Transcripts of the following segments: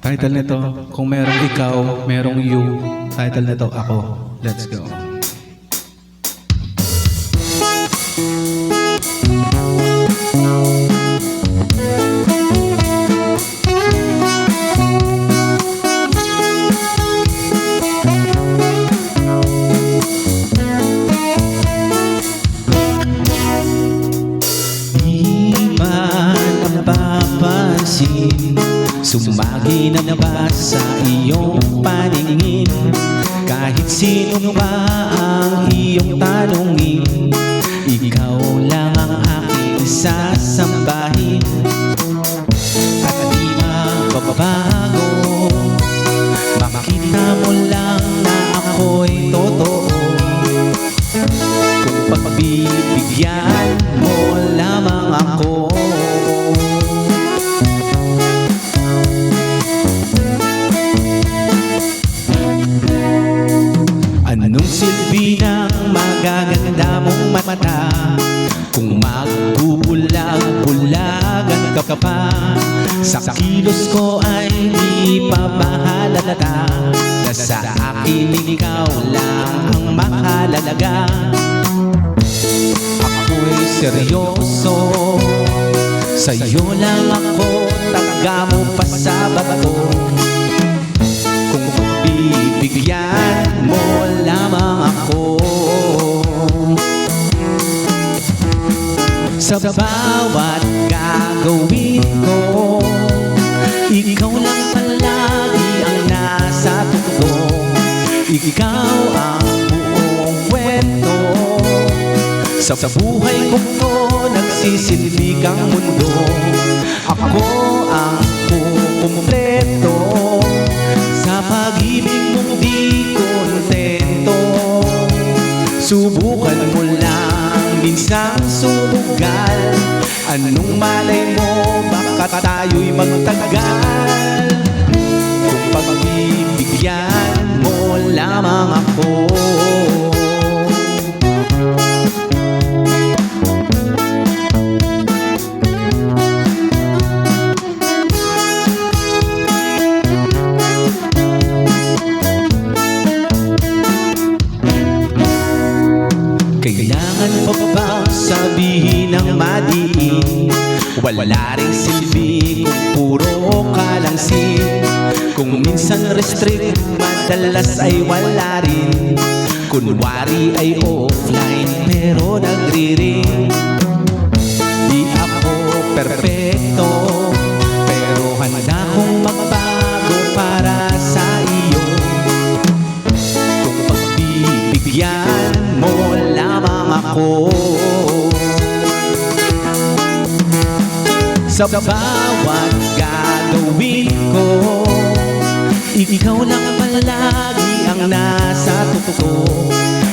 Title nito, kung merong ikaw, merong you. Title nito, ako. Let's go. Di man napapansin, sumagi na ba sa iyong paningin? Kahit sino ba ang iyong tanungin, ikaw lang ang aking sasambahin. At di magbabago, makita mo lang na ako'y totoo. Kung pagbibigyan mo lamang ako, anong silbi ng magaganda mong mata kung magbubulag-bulagan ka pa? Sa kilos ko ay di pa mahalata na sa akin ikaw lang ang mahalaga. Ako'y seryoso, sa'yo lang ako, taga mo pa sa bato. Kung bibigyan mo lamang ako, sa bawat gagawin ko, ikaw lang palagi ang nasa tukto. Ikaw ang buong kwento. Sa buhay ko to, nagsisilbi kang mundo. Ako ang kukumpleto. Sa pag-ibig mong di kontento, subukan mo lang minsang sumugal. Anong malay mo, baka tayo'y magtagal. Kung pagbibigyan mo lamang ako. Kailangan pa bang sabihin ng madiin? Wala ring silbi kung puro kalangsin. Kung minsan restrict, madalas ay wala rin. Kunwari ay offline pero nagre-ring. Di ako perfecto, pero handa kong magbago para sa iyo. Kung pagbibigyan mo lamang ako, sa bawat gagawin ko, ikaw lang palagi ang nasa tukto.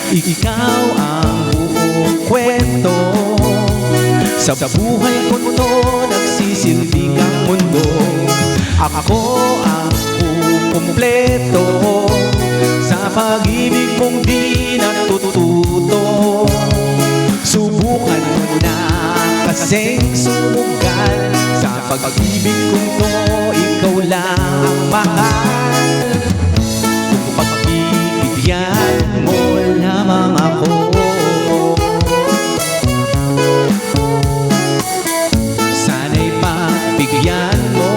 Ikaw ang buong kwento. Sa buhay ko to, nagsisilbi kang mundo. Ako ang kukumpleto. Sa pag-ibig mong di natututo, subukan mo na kasing sumugal. Sa pag-ibig kong to, ikaw lang ang mahal. Kung pagbibigyan mo lamang ako, sana'y pagbigyan mo.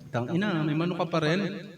Tangina, may mano ka pa rin.